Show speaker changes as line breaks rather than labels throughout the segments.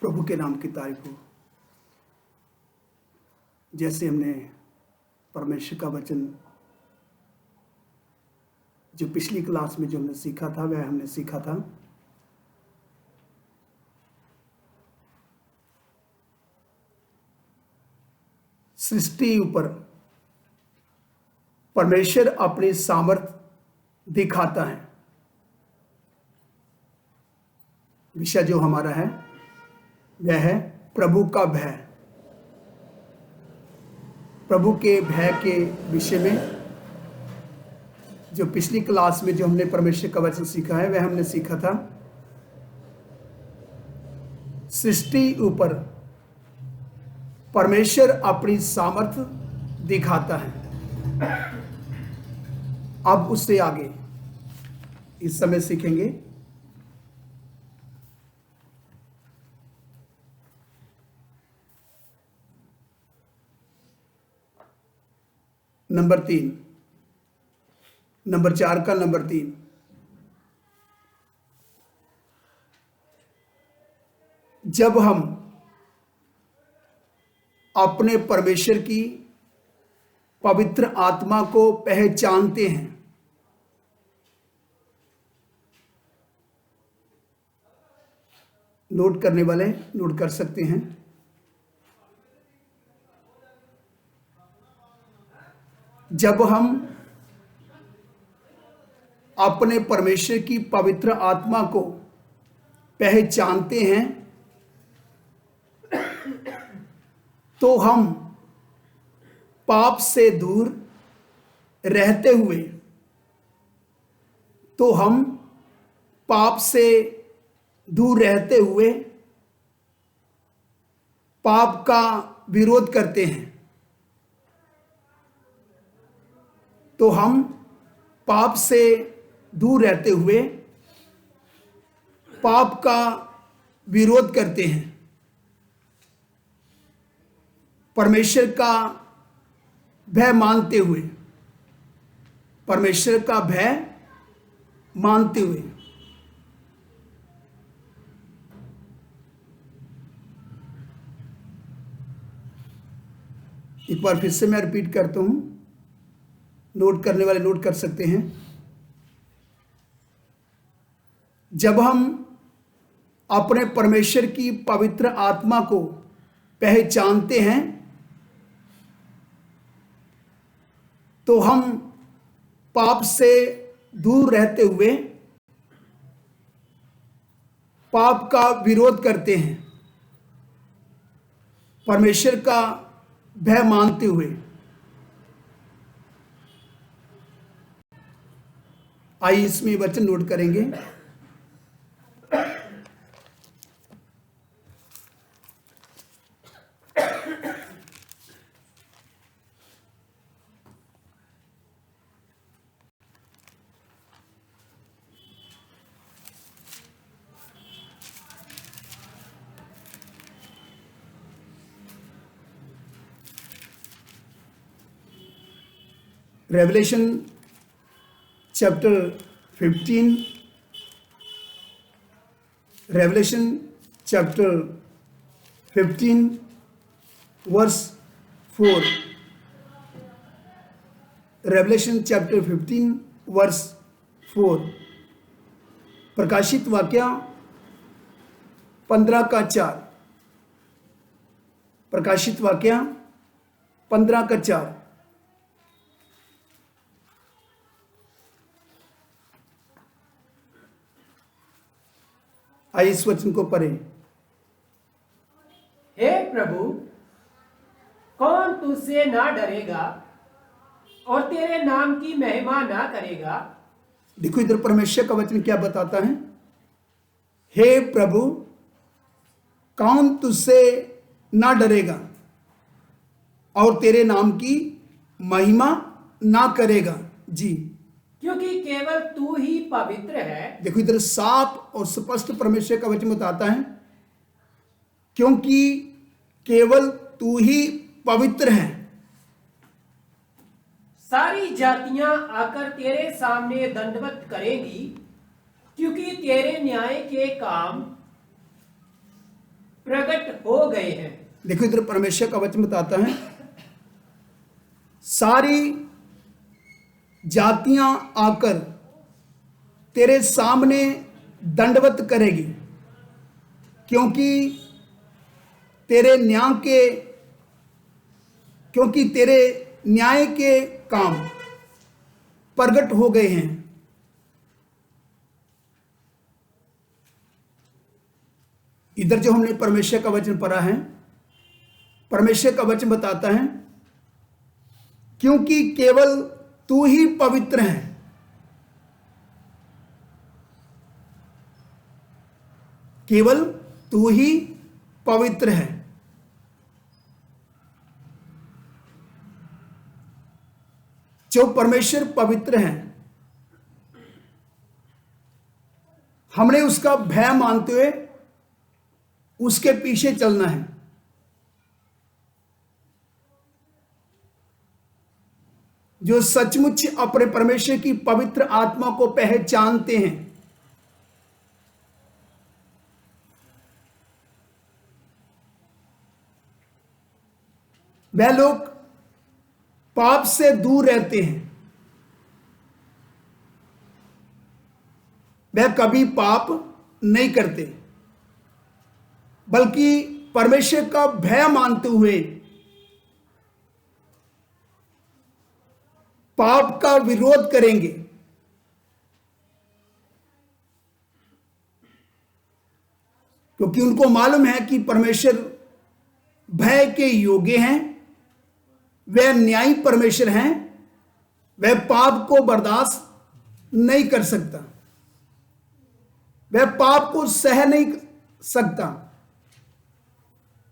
प्रभु के नाम की तारीफ हो। जैसे हमने परमेश्वर का वचन जो पिछली क्लास में जो हमने सीखा था, वह हमने सीखा था सृष्टि ऊपर परमेश्वर अपनी सामर्थ्य दिखाता है। विषय जो हमारा है वह है प्रभु का भय। प्रभु के भय के विषय में जो पिछली क्लास में जो हमने परमेश्वर का वचन सीखा है, वह हमने सीखा था सृष्टि ऊपर परमेश्वर अपनी सामर्थ्य दिखाता है। अब उससे आगे इस समय सीखेंगे नंबर 3, नंबर 4 का नंबर 3। जब हम अपने परमेश्वर की पवित्र आत्मा को पहचानते हैं, नोट करने वाले नोट कर सकते हैं। जब हम अपने परमेश्वर की पवित्र आत्मा को पहचानते हैं तो हम पाप से दूर रहते हुए पाप का विरोध करते हैं। तो हम पाप से दूर रहते हुए पाप का विरोध करते हैं। परमेश्वर का भय मानते हुए, परमेश्वर का भय मानते हुए। एक बार फिर से मैं रिपीट करता हूं, नोट करने वाले नोट कर सकते हैं। जब हम अपने परमेश्वर की पवित्र आत्मा को पहचानते हैं तो हम पाप से दूर रहते हुए पाप का विरोध करते हैं, परमेश्वर का भय मानते हुए। आइए इसमें वचन नोट करेंगे। Revelation chapter 15, Revelation chapter 15 verse 4, Revelation chapter 15 verse 4, प्रकाशित वाक्य 15 का 4, प्रकाशित वाक्य 15 का 4। आइए इस वचन को पढ़ें।
हे प्रभु, कौन तुझसे ना डरेगा और तेरे नाम की महिमा ना करेगा?
देखो इधर परमेश्वर का वचन क्या बताता है। हे प्रभु, कौन तुझसे ना डरेगा और तेरे नाम की महिमा ना करेगा। जी,
क्योंकि केवल तू ही पवित्र है।
देखो इधर साफ और स्पष्ट परमेश्वर का वचन बताता है, क्योंकि केवल तू ही पवित्र है।
सारी जातियां आकर तेरे सामने दंडवत करेंगी, क्योंकि तेरे न्याय के काम प्रकट हो गए हैं।
देखो इधर परमेश्वर का वचन बताता है, सारी जातियां आकर तेरे सामने दंडवत करेगी, क्योंकि तेरे न्याय के काम प्रकट हो गए हैं। इधर जो हमने परमेश्वर का वचन पढ़ा है, परमेश्वर का वचन बताता है, क्योंकि केवल तू ही पवित्र है। केवल तू ही पवित्र है। जो परमेश्वर पवित्र है, हमने उसका भय मानते हुए उसके पीछे चलना है। जो सचमुच अपने परमेश्वर की पवित्र आत्मा को पहचानते हैं, वह लोग पाप से दूर रहते हैं। वह कभी पाप नहीं करते, बल्कि परमेश्वर का भय मानते हुए पाप का विरोध करेंगे। क्योंकि उनको मालूम है कि परमेश्वर भय के योग्य हैं, वह न्यायी परमेश्वर हैं, वह पाप को बर्दाश्त नहीं कर सकता, वह पाप को सह नहीं सकता,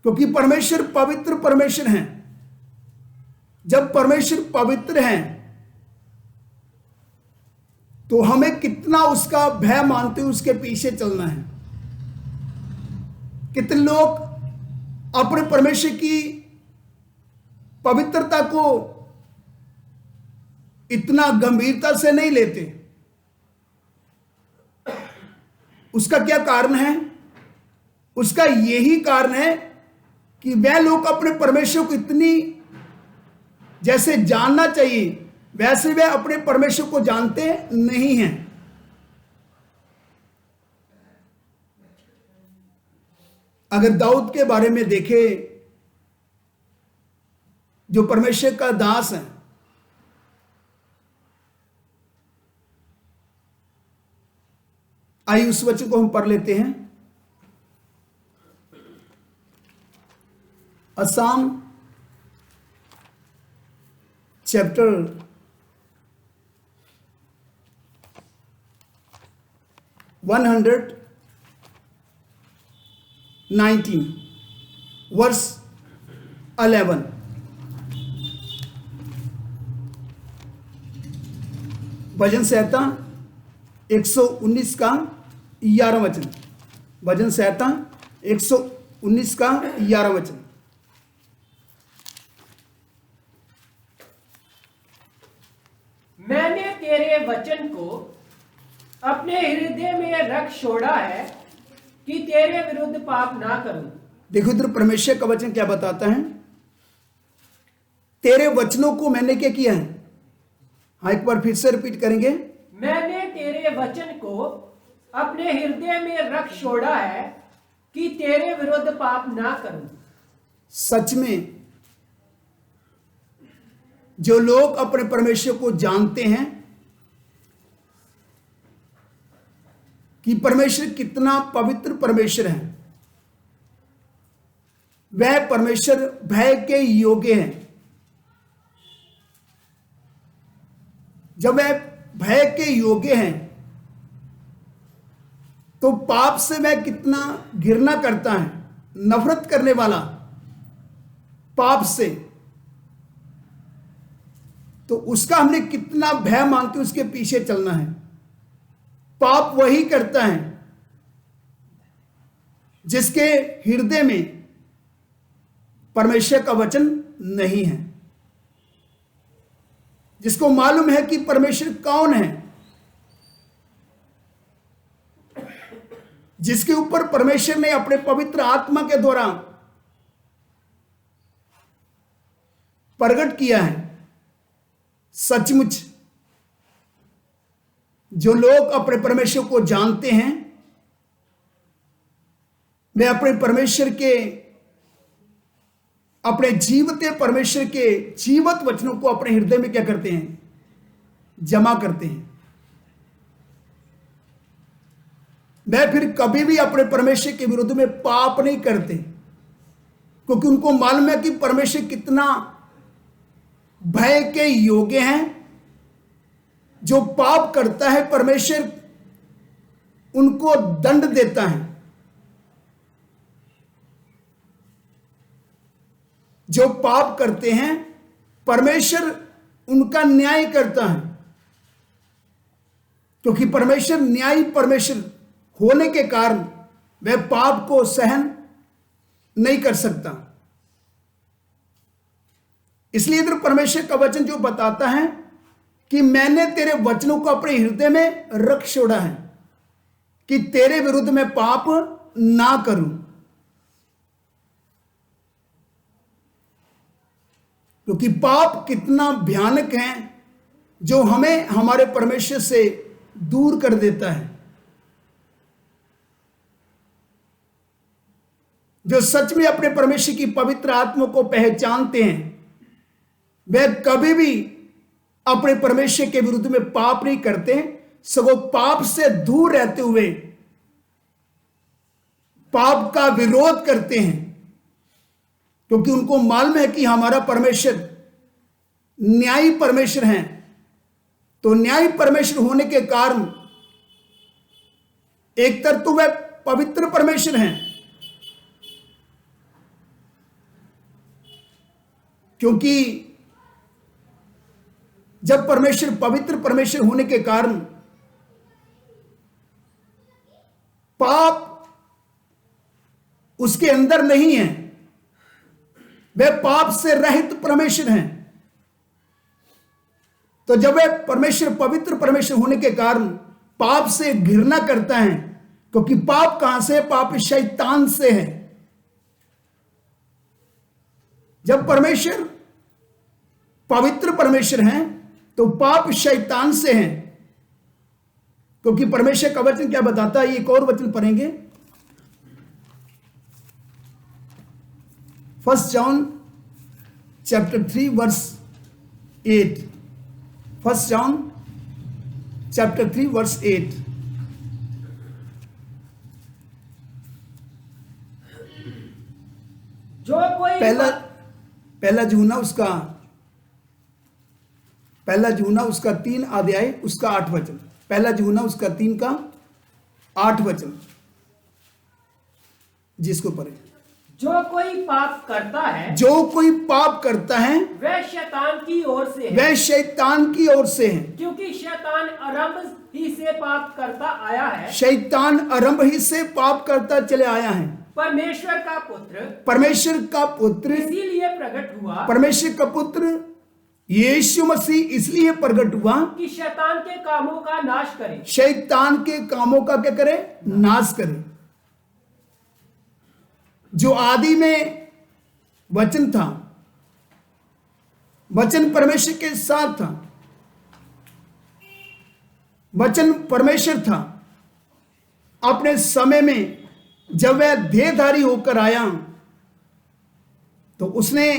क्योंकि परमेश्वर पवित्र परमेश्वर हैं। जब परमेश्वर पवित्र हैं तो हमें कितना उसका भय मानते हुए उसके पीछे चलना है। कितने लोग अपने परमेश्वर की पवित्रता को इतना गंभीरता से नहीं लेते। उसका क्या कारण है? उसका यही कारण है कि वह लोग अपने परमेश्वर को इतनी जैसे जानना चाहिए वैसे वे अपने परमेश्वर को जानते नहीं हैं। अगर दाऊद के बारे में देखें, जो परमेश्वर का दास है, आइए उस वचन को हम पढ़ लेते हैं। Psalm chapter 119 verse 11। भजन संहिता 119 का 11 वचन। भजन संहिता 119 का 11 वचन।
मैंने तेरे वचन को अपने हृदय में रख छोड़ा है कि तेरे विरुद्ध पाप ना करूं।
देखो इधर परमेश्वर का वचन क्या बताता है, तेरे वचनों को मैंने क्या किया है। हाँ, एक बार फिर से रिपीट करेंगे।
मैंने तेरे वचन को अपने हृदय में रख छोड़ा है कि तेरे विरुद्ध पाप ना करूं।
सच में जो लोग अपने परमेश्वर को जानते हैं कि परमेश्वर कितना पवित्र परमेश्वर है, वह परमेश्वर भय के योग्य है। जब वह भय के योग्य हैं तो पाप से वह कितना घृणा करता है, नफरत करने वाला पाप से, तो उसका हमने कितना भय मानते उसके पीछे चलना है। पाप वही करता है जिसके हृदय में परमेश्वर का वचन नहीं है, जिसको मालूम है कि परमेश्वर कौन है, जिसके ऊपर परमेश्वर ने अपने पवित्र आत्मा के द्वारा प्रकट किया है। सचमुच जो लोग अपने परमेश्वर को जानते हैं, वे अपने परमेश्वर के, अपने जीवते परमेश्वर के जीवत वचनों को अपने हृदय में क्या करते हैं? जमा करते हैं। वे फिर कभी भी अपने परमेश्वर के विरुद्ध में पाप नहीं करते, क्योंकि उनको मालूम है कि परमेश्वर कितना भय के योग्य हैं। जो पाप करता है परमेश्वर उनको दंड देता है। जो पाप करते हैं परमेश्वर उनका न्याय करता है, क्योंकि परमेश्वर न्यायी परमेश्वर होने के कारण वह पाप को सहन नहीं कर सकता। इसलिए इधर परमेश्वर का वचन जो बताता है कि मैंने तेरे वचनों को अपने हृदय में रख छोड़ा है कि तेरे विरुद्ध में पाप ना करूं। क्योंकि पाप कितना भयानक है, जो हमें हमारे परमेश्वर से दूर कर देता है। जो सच में अपने परमेश्वर की पवित्र आत्मा को पहचानते हैं, वे कभी भी अपने परमेश्वर के विरुद्ध में पाप नहीं करते, सगों पाप से दूर रहते हुए पाप का विरोध करते हैं, क्योंकि उनको मालूम है कि हमारा परमेश्वर न्यायी परमेश्वर है। तो न्यायी परमेश्वर होने के कारण एक तरफ तो वह पवित्र परमेश्वर हैं, क्योंकि जब परमेश्वर पवित्र परमेश्वर होने के कारण पाप उसके अंदर नहीं है, वह पाप से रहित परमेश्वर हैं। तो जब वह परमेश्वर पवित्र परमेश्वर होने के कारण पाप से घृणा करता है, क्योंकि पाप कहां से? पाप शैतान से है। जब परमेश्वर पवित्र परमेश्वर हैं तो पाप शैतान से है, क्योंकि परमेश्वर का वचन क्या बताता है? एक और वचन पढ़ेंगे, 1 John chapter 3 verse 8। 1 John chapter 3 verse 8।
जो कोई
पहला यूहन्ना उसका 3 अध्याय उसका 8 वचन। पहला यूहन्ना उसका 3 का 8 वचन, जिसको पढ़े।
जो कोई पाप करता है,
जो कोई पाप करता है
वह शैतान की ओर से है,
वह शैतान की ओर से है,
क्योंकि शैतान आरंभ ही से पाप करता आया है।
शैतान आरंभ ही से पाप करता चले आया है।
परमेश्वर का पुत्र इसीलिए प्रकट हुआ,
परमेश्वर का पुत्र यीशु मसीह इसलिए प्रकट हुआ
कि शैतान के कामों का नाश करे।
शैतान के कामों का क्या करे? नाश करे। जो आदि में वचन था, वचन परमेश्वर के साथ था, वचन परमेश्वर था, अपने समय में जब वह देहधारी होकर आया तो उसने,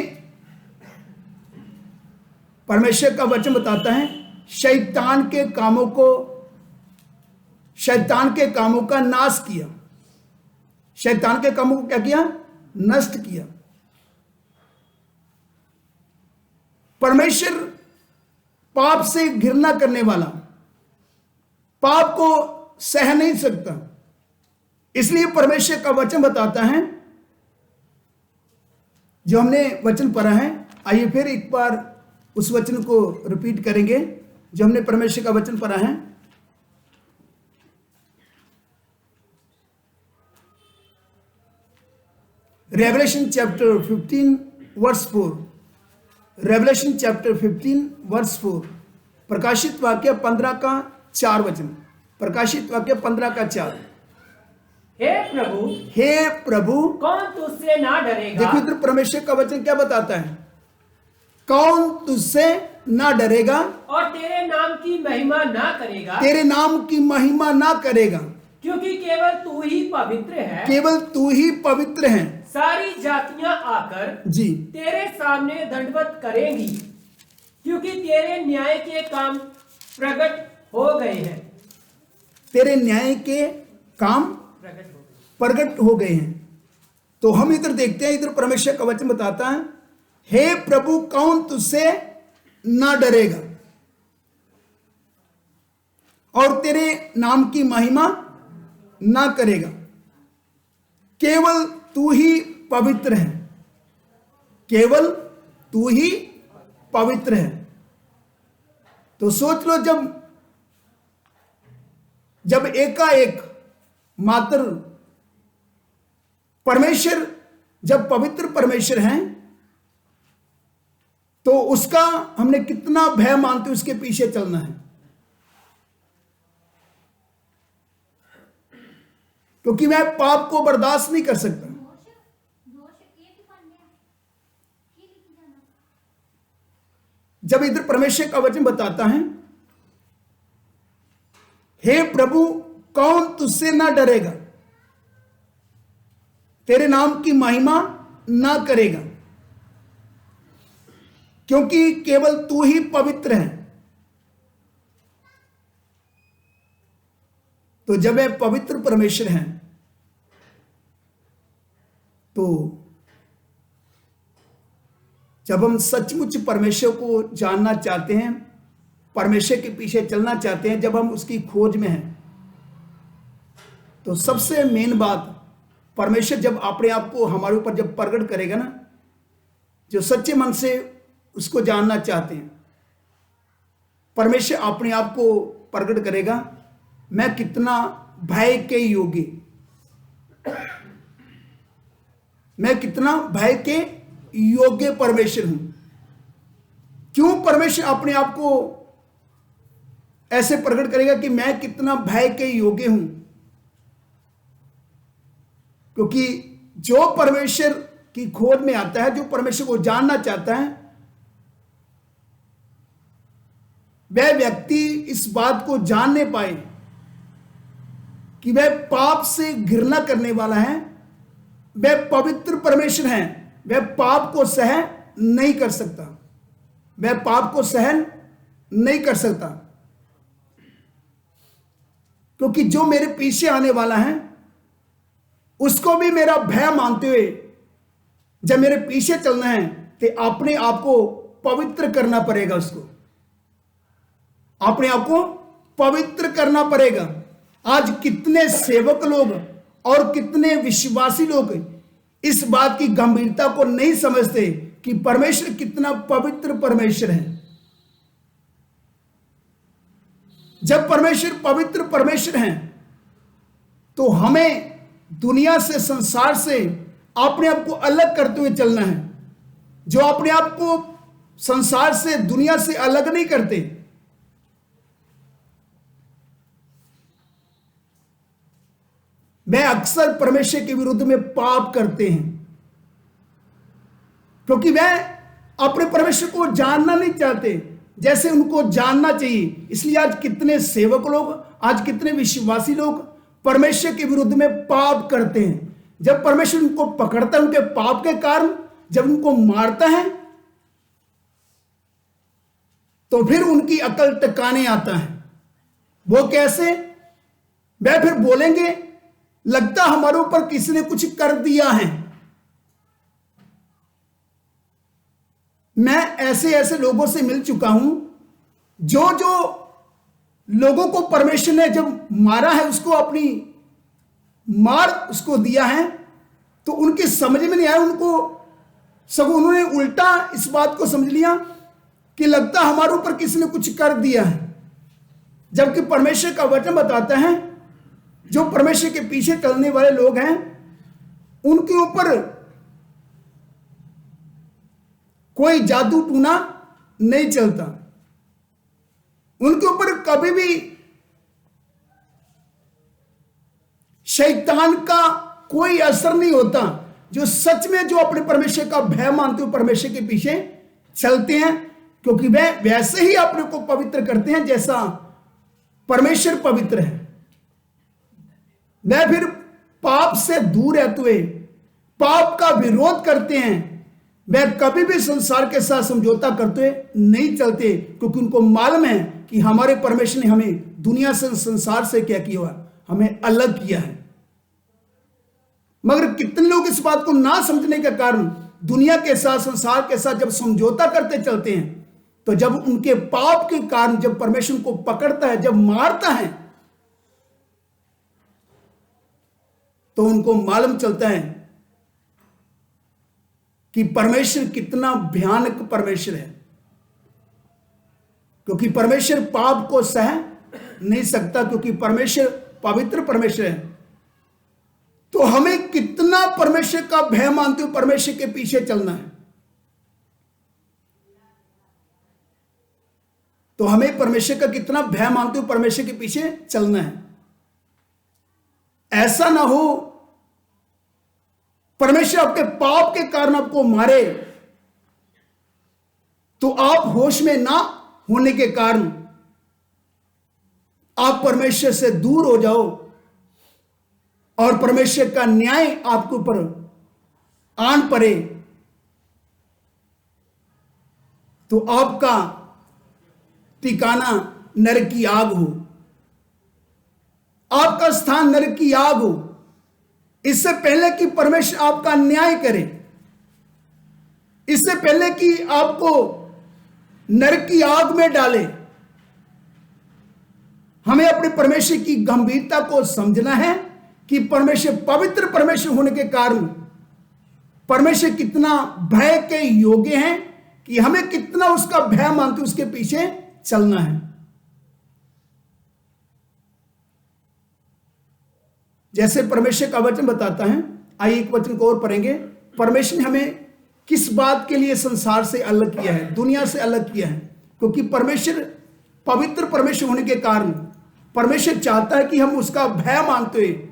परमेश्वर का वचन बताता है, शैतान के कामों का नाश किया। शैतान के कामों को क्या किया? नष्ट किया। परमेश्वर पाप से घृणा करने वाला, पाप को सह नहीं सकता। इसलिए परमेश्वर का वचन बताता है, जो हमने वचन पढ़ा है, आइए फिर एक बार उस वचन को रिपीट करेंगे जो हमने परमेश्वर का वचन पढ़ा है। Revelation chapter 15 verse 4। Revelation chapter 15 verse 4। प्रकाशित वाक्य 15 का 4 वचन। प्रकाशित वाक्य 15 का 4।
हे प्रभु
कौन
तुझसे ना डरेगा।
देखो इधर परमेश्वर का वचन क्या बताता है, कौन तुझसे ना डरेगा
और तेरे नाम की महिमा ना करेगा,
तेरे नाम की महिमा ना करेगा,
क्योंकि केवल तू ही पवित्र है।
केवल तू ही पवित्र है।
सारी जातियां आकर
जी
तेरे सामने दंडवत करेंगी, क्योंकि तेरे न्याय के काम प्रकट हो गए हैं।
तेरे न्याय के काम प्रकट हो गए हैं। तो हम इधर देखते हैं, इधर परमेश्वर का वचन बताता है, हे प्रभु कौन तुझसे ना डरेगा और तेरे नाम की महिमा ना करेगा, केवल तू ही पवित्र है, केवल तू ही पवित्र है। तो सोच लो, जब एकाएक मात्र परमेश्वर, जब पवित्र परमेश्वर हैं, तो उसका हमने कितना भय मानते उसके पीछे चलना है, क्योंकि मैं पाप को बर्दाश्त नहीं कर सकता। जब इधर परमेश्वर का वचन बताता है, हे प्रभु कौन तुझसे ना डरेगा, तेरे नाम की महिमा ना करेगा, क्योंकि केवल तू ही पवित्र है। तो जब वे पवित्र परमेश्वर हैं, तो जब हम सचमुच परमेश्वर को जानना चाहते हैं, परमेश्वर के पीछे चलना चाहते हैं, जब हम उसकी खोज में हैं, तो सबसे मेन बात, परमेश्वर जब अपने आप को हमारे ऊपर जब प्रकट करेगा ना, जो सच्चे मन से उसको जानना चाहते हैं, परमेश्वर अपने आप को प्रकट करेगा, मैं कितना भय के योग्य, मैं कितना भय के योग्य परमेश्वर हूं। क्यों परमेश्वर अपने आप को ऐसे प्रकट करेगा कि मैं कितना भय के योग्य हूं? क्योंकि जो परमेश्वर की खोज में आता है, जो परमेश्वर को जानना चाहता है, वह व्यक्ति इस बात को जान नहीं पाए कि वह पाप से घृणा करने वाला है, वह पवित्र परमेश्वर है, वह पाप को सहन नहीं कर सकता, वह पाप को सहन नहीं कर सकता। क्योंकि जो मेरे पीछे आने वाला है, उसको भी मेरा भय मानते हुए जब मेरे पीछे चलना है, तो अपने आप को पवित्र करना पड़ेगा, उसको अपने आप को पवित्र करना पड़ेगा। आज कितने सेवक लोग और कितने विश्वासी लोग इस बात की गंभीरता को नहीं समझते कि परमेश्वर कितना पवित्र परमेश्वर है। जब परमेश्वर पवित्र परमेश्वर है, तो हमें दुनिया से, संसार से अपने आप को अलग करते हुए चलना है। जो अपने आप को संसार से, दुनिया से अलग नहीं करते, मैं अक्सर परमेश्वर के विरुद्ध में पाप करते हैं, क्योंकि वह अपने परमेश्वर को जानना नहीं चाहते जैसे उनको जानना चाहिए। इसलिए आज कितने सेवक लोग, आज कितने विश्वासी लोग परमेश्वर के विरुद्ध में पाप करते हैं। जब परमेश्वर उनको पकड़ता है, उनके पाप के कारण जब उनको मारता है, तो फिर उनकी अकल टकाने आता है। वो कैसे? वह फिर बोलेंगे, लगता हमारे ऊपर किसी ने कुछ कर दिया है। मैं ऐसे ऐसे लोगों से मिल चुका हूं, जो लोगों को परमेश्वर ने जब मारा है, उसको अपनी मार उसको दिया है, तो उनकी समझ में नहीं आया, उनको सब उन्होंने उल्टा इस बात को समझ लिया कि लगता हमारे ऊपर किसी ने कुछ कर दिया है। जबकि परमेश्वर का वचन बताता है, जो परमेश्वर के पीछे चलने वाले लोग हैं, उनके ऊपर कोई जादू टूना नहीं चलता, उनके ऊपर कभी भी शैतान का कोई असर नहीं होता। जो सच में जो अपने परमेश्वर का भय मानते हुए परमेश्वर के पीछे चलते हैं, क्योंकि वे वैसे ही अपने को पवित्र करते हैं जैसा परमेश्वर पवित्र है। वे फिर पाप से दूर रहते हुए पाप का विरोध करते हैं। वे कभी भी संसार के साथ समझौता करते हुए नहीं चलते, क्योंकि उनको मालूम है कि हमारे परमेश्वर ने हमें दुनिया से, संसार से क्या किया हुआ, हमें अलग किया है। मगर कितने लोग इस बात को ना समझने के कारण दुनिया के साथ, संसार के साथ जब समझौता करते चलते हैं, तो जब उनके पाप के कारण जब परमेश्वर को पकड़ता है, जब मारता है, तो उनको मालूम चलता है कि परमेश्वर कितना भयानक परमेश्वर है। क्योंकि परमेश्वर पाप को सह नहीं सकता, क्योंकि परमेश्वर पवित्र परमेश्वर है। तो हमें कितना परमेश्वर का भय मानते हुए परमेश्वर के पीछे चलना है। तो हमें परमेश्वर का कितना भय मानते हुए परमेश्वर के पीछे चलना है। ऐसा ना हो परमेश्वर आपके पाप के कारण आपको मारे, तो आप होश में ना होने के कारण आप परमेश्वर से दूर हो जाओ और परमेश्वर का न्याय आपके ऊपर आन पड़े, तो आपका ठिकाना नरक की आग हो, आपका स्थान नरक की आग हो। इससे पहले कि परमेश्वर आपका न्याय करे, इससे पहले कि आपको नरक की आग में डाले, हमें अपने परमेश्वर की गंभीरता को समझना है कि परमेश्वर पवित्र परमेश्वर होने के कारण परमेश्वर कितना भय के योग्य हैं, कि हमें कितना उसका भय मानते उसके पीछे चलना है। जैसे परमेश्वर का वचन बताता है, आइए एक वचन को और पढ़ेंगे। परमेश्वर ने हमें किस बात के लिए संसार से अलग किया है, दुनिया से अलग किया है? क्योंकि परमेश्वर पवित्र परमेश्वर होने के कारण परमेश्वर चाहता है कि हम उसका भय मानते हुए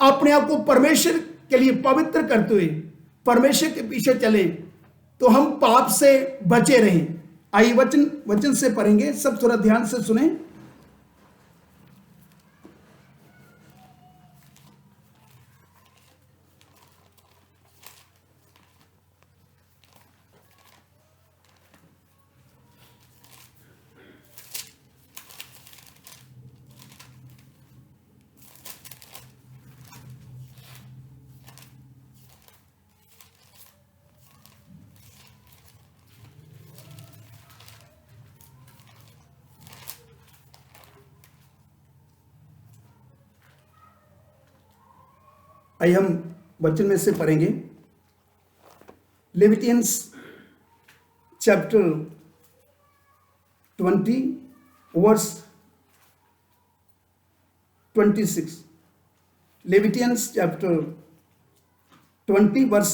अपने आप को परमेश्वर के लिए पवित्र करते हुए परमेश्वर के पीछे चले, तो हम पाप से बचे रहें। आइए वचन से पढ़ेंगे, सब थोड़ा ध्यान से सुने। आइए हम वचन में से पढ़ेंगे। Leviticus chapter 20 verse 26। Leviticus chapter 20 verse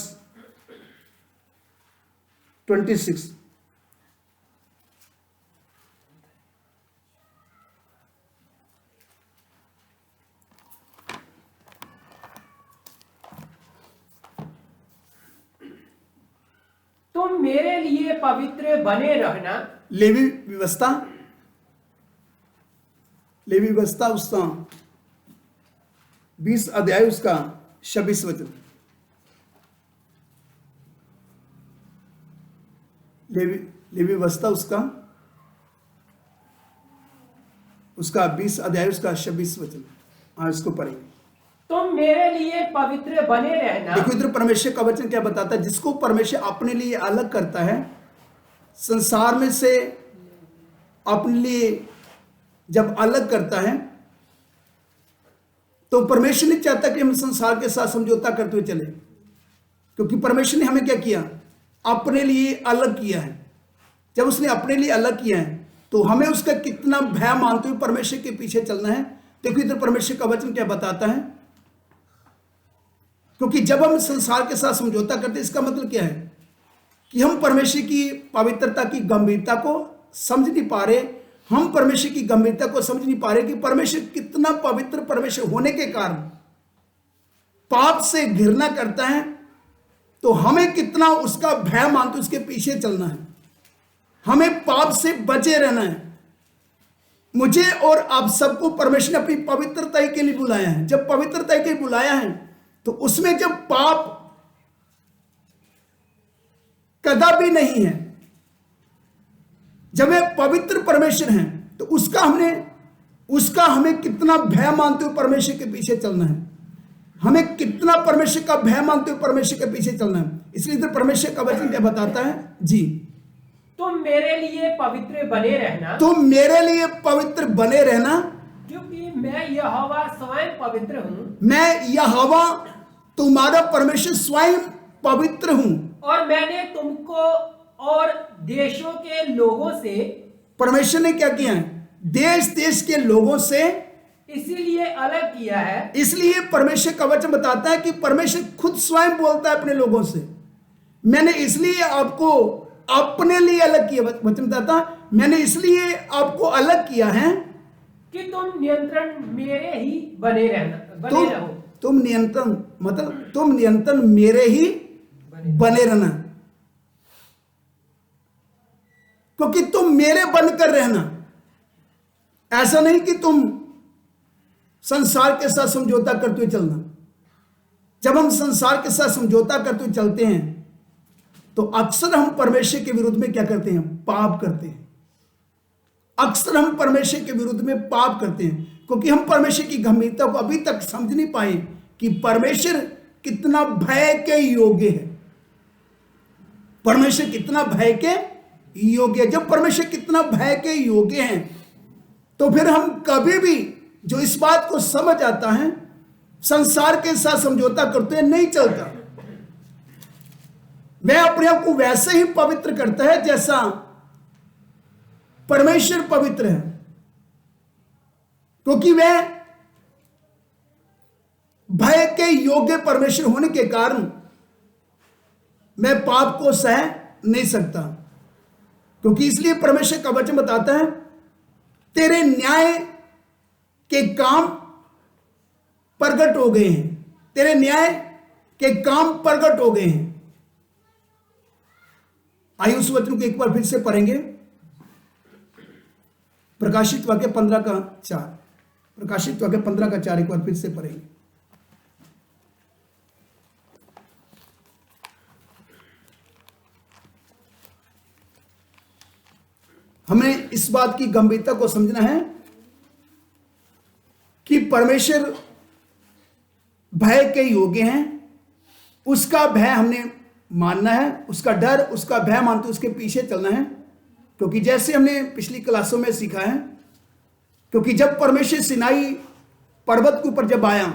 26।
तुम मेरे लिए पवित्र बने रहना।
लेवी व्यवस्था उसका 20 अध्याय उसका 26 वचन। लेवी व्यवस्था उसका 20 अध्याय उसका 26 वचन। हाँ, इसको पढ़ेंगे।
तुम मेरे लिए पवित्र बने रहना।
देखो इधर परमेश्वर का वचन क्या बताता है। जिसको परमेश्वर अपने लिए अलग करता है, संसार में से अपने लिए जब अलग करता है, तो परमेश्वर नहीं चाहता कि हम संसार के साथ समझौता करते हुए चले, क्योंकि परमेश्वर ने हमें क्या किया, अपने लिए अलग किया है। जब उसने अपने लिए अलग किया है, तो हमें उसका कितना भय मानते हुए परमेश्वर के पीछे चलना है। देखो इधर परमेश्वर का वचन क्या बताता है। क्योंकि जब हम संसार के साथ समझौता करते हैं, इसका मतलब क्या है कि हम परमेश्वर की पवित्रता की गंभीरता को समझ नहीं पा रहे, हम परमेश्वर की गंभीरता को समझ नहीं पा रहे कि परमेश्वर कितना पवित्र परमेश्वर होने के कारण पाप से घृणा करता है, तो हमें कितना उसका भय मानते उसके पीछे चलना है। हमें पाप से बचे रहना है। मुझे और आप सबको परमेश्वर ने अपनी पवित्रता के लिए बुलाया है। जब पवित्रता के लिए बुलाया है तो उसमें जब पाप कदापि नहीं है, जब वे पवित्र परमेश्वर हैं, तो उसका हमें कितना भय मानते हुए परमेश्वर के पीछे चलना है। हमें कितना परमेश्वर का भय मानते हुए परमेश्वर के पीछे चलना है। इसलिए इधर परमेश्वर का वचन क्या बताता है जी,
तुम मेरे लिए पवित्र बने रहना,
तुम मेरे लिए पवित्र बने रहना,
क्योंकि मैं यहोवा स्वयं पवित्र हूँ।
मैं यहोवा तुम्हारा परमेश्वर स्वयं पवित्र हूं।
और मैंने तुमको और देशों के लोगों से,
परमेश्वर ने क्या किया है? देश देश के लोगों से
इसीलिए अलग किया है।
इसलिए परमेश्वर का वचन बताता है कि परमेश्वर खुद स्वयं बोलता है अपने लोगों से, मैंने इसलिए आपको अपने लिए अलग किया। वचन बताता है, मैंने इसलिए आपको अलग किया है
कि तुम नियंत्रण मेरे ही बने रहो।
तुम नियंत्रण, मतलब तुम नियंत्रण मेरे ही बने रहना, क्योंकि तुम मेरे बनकर रहना। ऐसा नहीं कि तुम संसार के साथ समझौता करते हुए चलना। जब हम संसार के साथ समझौता करते हुए चलते हैं तो अक्सर हम परमेश्वर के विरुद्ध में क्या करते हैं? पाप करते हैं। अक्सर हम परमेश्वर के विरुद्ध में पाप करते हैं, क्योंकि हम परमेश्वर की गंभीरता को अभी तक समझ नहीं पाए कि परमेश्वर कितना भय के योग्य है। परमेश्वर कितना भय के योग्य है। जब परमेश्वर कितना भय के योग्य हैं, तो फिर हम कभी भी जो इस बात को समझ आता है, संसार के साथ समझौता करते हुए नहीं चलता। वह अपने आप को वैसे ही पवित्र करता है जैसा परमेश्वर पवित्र है, क्योंकि वह भय के योग्य परमेश्वर होने के कारण मैं पाप को सह नहीं सकता। क्योंकि इसलिए परमेश्वर का वचन बताता है, तेरे न्याय के काम प्रगट हो गए हैं, तेरे न्याय के काम प्रगट हो गए हैं। आइए उस वचन को एक बार फिर से पढ़ेंगे। प्रकाशित वाक्य 15:4, प्रकाशित वाक्य 15:4 एक बार फिर से पढ़ेंगे। हमें इस बात की गंभीरता को समझना है कि परमेश्वर भय के योग्य हैं। उसका भय हमने मानना है, उसका डर, उसका भय मानते उसके पीछे चलना है। क्योंकि जैसे हमने पिछली क्लासों में सीखा है, क्योंकि जब परमेश्वर सिनाई पर्वत के ऊपर जब आया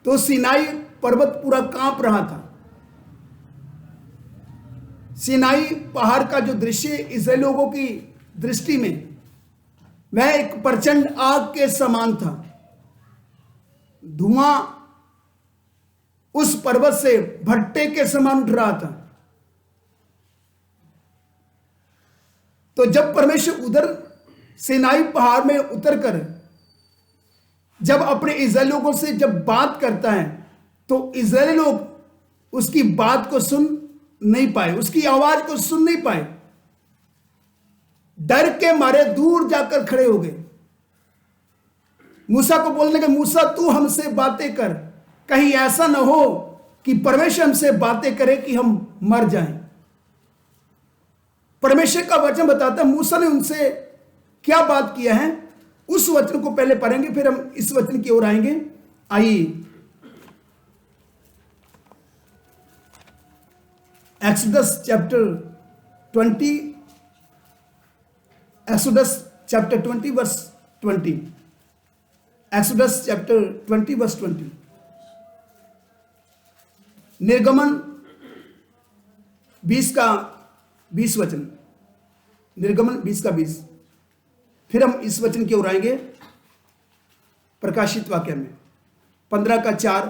तो सिनाई पर्वत पूरा कांप रहा था। सिनाई पहाड़ का जो दृश्य इस्राएल लोगों की दृष्टि में वह एक प्रचंड आग के समान था। धुआं उस पर्वत से भट्टे के समान उठ रहा था। तो जब परमेश्वर उधर सिनाई पहाड़ में उतरकर जब अपने इस्राएल लोगों से जब बात करता है, तो इस्राएली लोग उसकी बात को सुन नहीं पाए, उसकी आवाज को सुन नहीं पाए। डर के मारे दूर जाकर खड़े हो गए। मूसा को बोलने के, मूसा तू हमसे बातें कर, कहीं ऐसा ना हो कि परमेश्वर हमसे बातें करे कि हम मर जाएं। परमेश्वर का वचन बताता है मूसा ने उनसे क्या बात किया है। उस वचन को पहले पढ़ेंगे, फिर हम इस वचन की ओर आएंगे। आइए Exodus chapter 20 verse 20। Exodus chapter 20 verse 20। निर्गमन 20 का 20 वचन, निर्गमन 20 का 20। फिर हम इस वचन की ओर आएंगे प्रकाशित वाक्य में 15 का 4।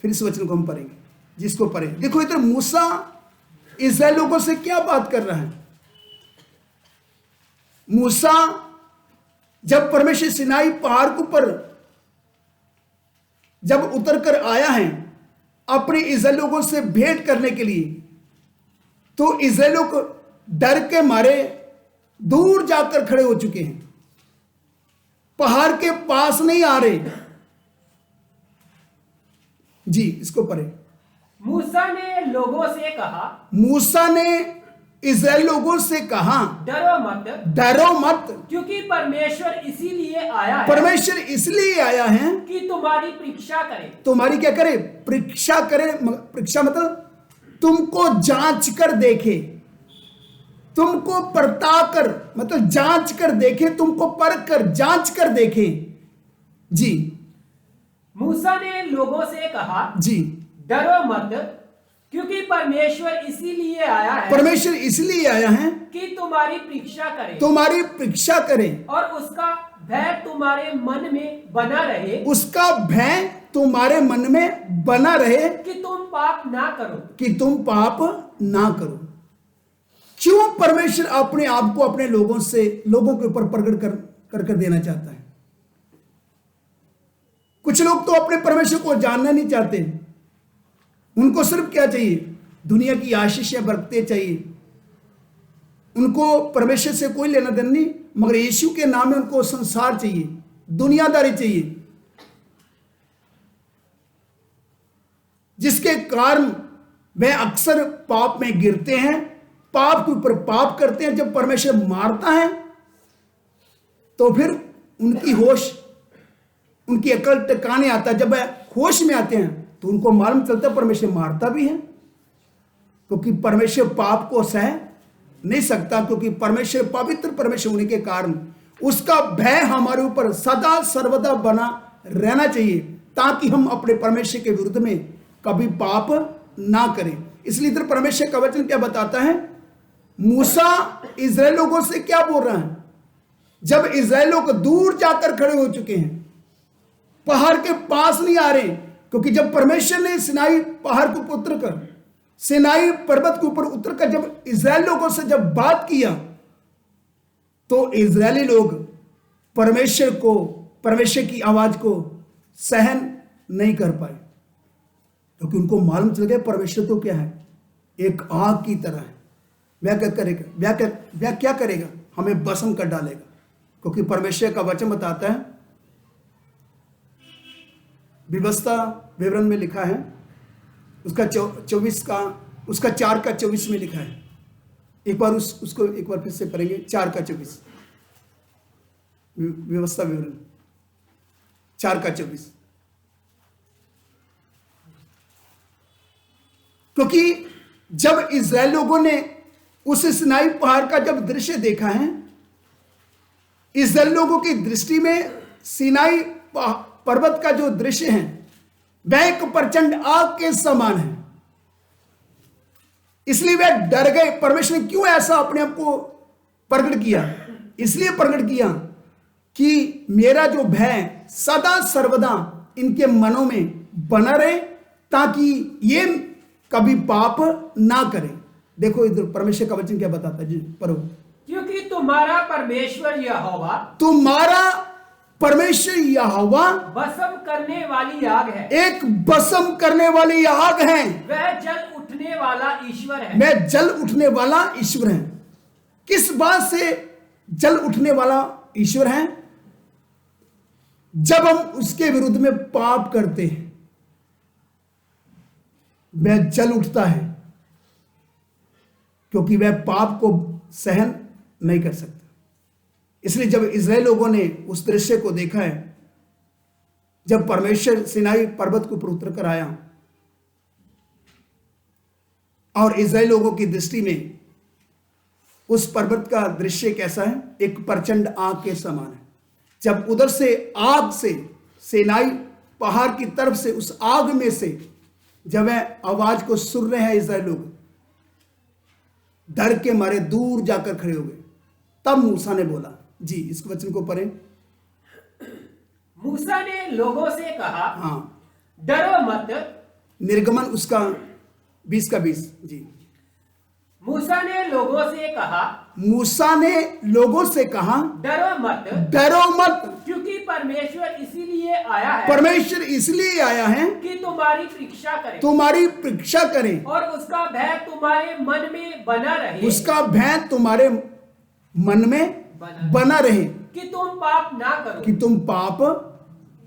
फिर इस वचन को हम पढ़ेंगे, जिसको पढ़ें। देखो इधर मूसा इस्राएल लोगों से क्या बात कर रहा है। मूसा जब परमेश्वर सिनाई पहाड़ के ऊपर जब उतर कर आया है अपने इस्राएल लोगों से भेंट करने के लिए, तो इस्राएल लोग डर के मारे दूर जाकर खड़े हो चुके हैं, पहाड़ के पास नहीं आ रहे। जी, इसको पढ़े।
मूसा ने लोगों से कहा,
मूसा ने इस्राएल लोगों से कहा,
डरो मत,
डरो मत,
क्योंकि परमेश्वर इसीलिए आया है
परमेश्वर इसलिए आया है
कि तुम्हारी परीक्षा करे।
तुम्हारी क्या करे? परीक्षा करे। परीक्षा मतलब तुमको जांच कर देखे, तुमको परता कर, मतलब जांच कर देखे, तुमको परख कर जांच कर देखे। जी,
मूसा ने लोगों से कहा,
जी,
डरो मत, क्योंकि परमेश्वर इसीलिए आया है
परमेश्वर इसलिए आया है
कि तुम्हारी परीक्षा करे,
तुम्हारी परीक्षा करे,
और उसका भय तुम्हारे मन में बना रहे,
उसका भय तुम्हारे मन में बना रहे
कि तुम पाप ना करो।
कि तुम पाप ना करो। क्यों परमेश्वर अपने आप को अपने लोगों के ऊपर प्रकट कर देना चाहता है? कुछ लोग तो अपने परमेश्वर को जानना नहीं चाहते। उनको सिर्फ क्या चाहिए? दुनिया की आशीषें बरकते चाहिए। उनको परमेश्वर से कोई लेना देना नहीं, मगर यीशु के नाम में उनको संसार चाहिए, दुनियादारी चाहिए, जिसके कारण वे अक्सर पाप में गिरते हैं, पाप के ऊपर पाप करते हैं। जब परमेश्वर मारता है तो फिर उनकी होश, उनकी अकल टकाने आता है। जब वे होश में आते हैं तो उनको मालूम चलता है परमेश्वर मारता भी है, क्योंकि परमेश्वर पाप को सह नहीं सकता, क्योंकि परमेश्वर पवित्र परमेश्वर होने के कारण उसका भय हमारे ऊपर सदा सर्वदा बना रहना चाहिए, ताकि हम अपने परमेश्वर के विरुद्ध में कभी पाप ना करें। इसलिए इधर परमेश्वर का वचन क्या बताता है? मूसा इस्राएल लोगों से क्या बोल रहा है? जब इस्राएल लोग दूर जाकर खड़े हो चुके हैं, पहाड़ के पास नहीं आ रहे, क्योंकि जब परमेश्वर ने सिनाई पहाड़ के ऊपर उतरकर, सिनाई पर्वत के ऊपर उतरकर जब इस्राएल लोगों से जब बात किया, तो इस्राएली लोग परमेश्वर की आवाज को सहन नहीं कर पाए, क्योंकि उनको मालूम चल गया परमेश्वर तो क्या है? एक आग की तरह है। वह क्या करेगा? वह क्या करेगा? हमें भस्म कर डालेगा। क्योंकि परमेश्वर का वचन बताता है, व्यवस्था विवरण में लिखा है, उसका 4:24 में लिखा है। एक बार उसको एक बार फिर से पढ़ेंगे। 4:24 व्यवस्था विवरण 4:24। क्योंकि जब इस्राएल लोगों ने उस सिनाई पहाड़ का जब दृश्य देखा है, इस्राएल लोगों की दृष्टि में सिनाई पर्वत का जो दृश्य है वह एक प्रचंड आग के समान है। इसलिए वे डर गए। परमेश्वर ने क्यों ऐसा अपने आप को प्रकट किया? इसलिए प्रकट किया कि मेरा जो भय सदा सर्वदा इनके मनों में बना रहे, ताकि ये कभी पाप ना करें। देखो इधर परमेश्वर का वचन क्या बताता है जी, पढ़ो।
क्योंकि तुम्हारा परमेश्वर यहोवा,
तुम्हारा परमेश्वर यहोवा
भस्म करने वाली आग है,
एक भस्म करने वाली आग है।
वह जल उठने वाला ईश्वर है।
मैं जल उठने वाला ईश्वर है। किस बात से जल उठने वाला ईश्वर है? जब हम उसके विरुद्ध में पाप करते हैं वह जल उठता है, क्योंकि वह पाप को सहन नहीं कर सकता। इसलिए जब इस्राएल लोगों ने उस दृश्य को देखा है, जब परमेश्वर सिनाई पर्वत के ऊपर उतर कर आया और इस्राएल लोगों की दृष्टि में उस पर्वत का दृश्य कैसा है? एक प्रचंड आग के समान है। जब उधर से आग से सिनाई पहाड़ की तरफ से उस आग में से जब वह आवाज को सुन रहे हैं, इस्राएल लोग डर के मारे दूर जाकर खड़े हो गए। तब मूसा ने बोला, जी इस वचन को पढ़ें।
मूसा ने लोगों से कहा,
हाँ,
डरो मत।
निर्गमन उसका 20 का 20 जी।
मूसा ने लोगों से कहा,
मूसा ने लोगों से कहा,
डरो मत,
डरो मत,
क्योंकि परमेश्वर इसीलिए आया है
परमेश्वर इसलिए आया है
कि तुम्हारी परीक्षा करे
तुम्हारी परीक्षा करें,
और उसका भय तुम्हारे मन में बना रहे,
उसका भय तुम्हारे मन में बना रहे,
कि तुम पाप ना करो।
कि तुम पाप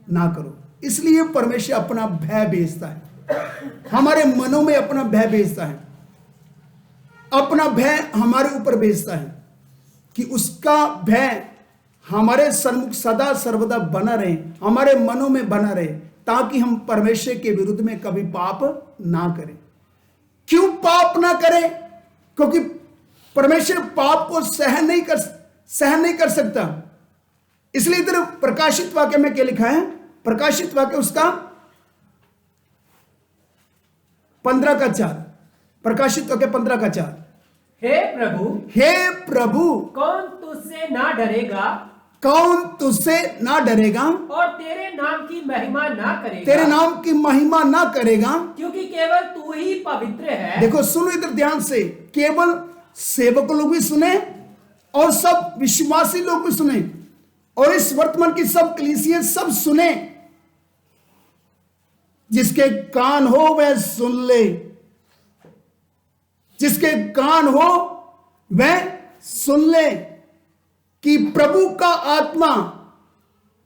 ना करो। इसलिए परमेश्वर अपना भय भेजता है, हमारे मनों में अपना भय भेजता है, अपना भय हमारे ऊपर भेजता है कि उसका भय हमारे सन्मुख सदा सर्वदा बना रहे, हमारे मनों में बना रहे, ताकि हम परमेश्वर के विरुद्ध में कभी पाप ना करें। क्यों पाप ना करें? क्योंकि परमेश्वर पाप को सहन नहीं कर सकता। इसलिए इधर प्रकाशित वाक्य में क्या लिखा है? प्रकाशित वाक्य उसका 15:4, प्रकाशित वाक्य 15:4।
हे प्रभु,
हे प्रभु,
कौन तुझसे ना डरेगा
कौन तुझसे ना डरेगा
और तेरे नाम की महिमा ना करेगा,
तेरे नाम की महिमा ना करेगा,
क्योंकि केवल तू ही पवित्र है।
देखो सुनो इधर ध्यान से, केवल सेवक लोग भी सुने और सब विश्वासी लोग भी सुने, और इस वर्तमान की सब कलीसियां सब सुने। जिसके कान हो वह सुन ले, जिसके कान हो वह सुन ले कि प्रभु का आत्मा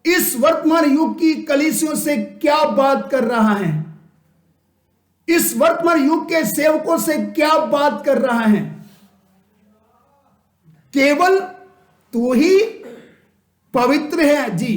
इस वर्तमान युग की कलीसियों से क्या बात कर रहा है, इस वर्तमान युग के सेवकों से क्या बात कर रहा है। केवल तू ही पवित्र है जी।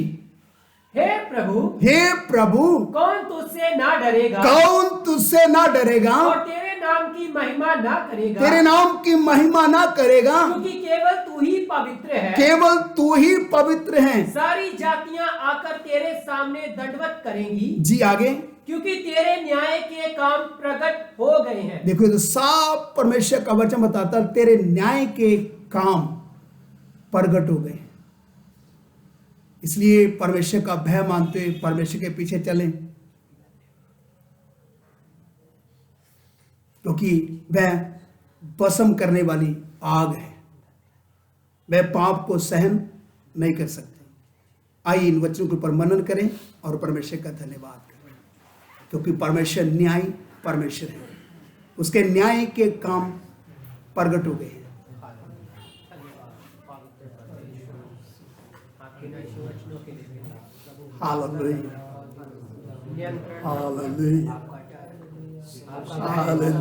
हे प्रभु,
हे प्रभु,
कौन तुझसे ना डरेगा
कौन तुझसे ना डरेगा
और तेरे नाम की महिमा ना करेगा,
तेरे नाम की महिमा ना करेगा,
क्योंकि केवल तू ही पवित्र है।
केवल तू ही पवित्र है।
सारी जातियां आकर तेरे सामने दंडवत करेंगी
जी आगे
क्योंकि तेरे न्याय के काम प्रकट हो गए हैं।
देखो, तो साफ परमेश्वर का वचन बताता, तेरे न्याय के काम प्रकट हो गए। इसलिए परमेश्वर का भय मानते हुए परमेश्वर के पीछे चलें, क्योंकि वह भस्म करने वाली आग है, वह पाप को सहन नहीं कर सकते। आइए इन वचनों के ऊपर मनन करें और परमेश्वर का धन्यवाद करें, क्योंकि परमेश्वर न्याय परमेश्वर है, उसके न्याय के काम प्रकट हो गए हैं। Hallelujah, hallelujah, hallelujah.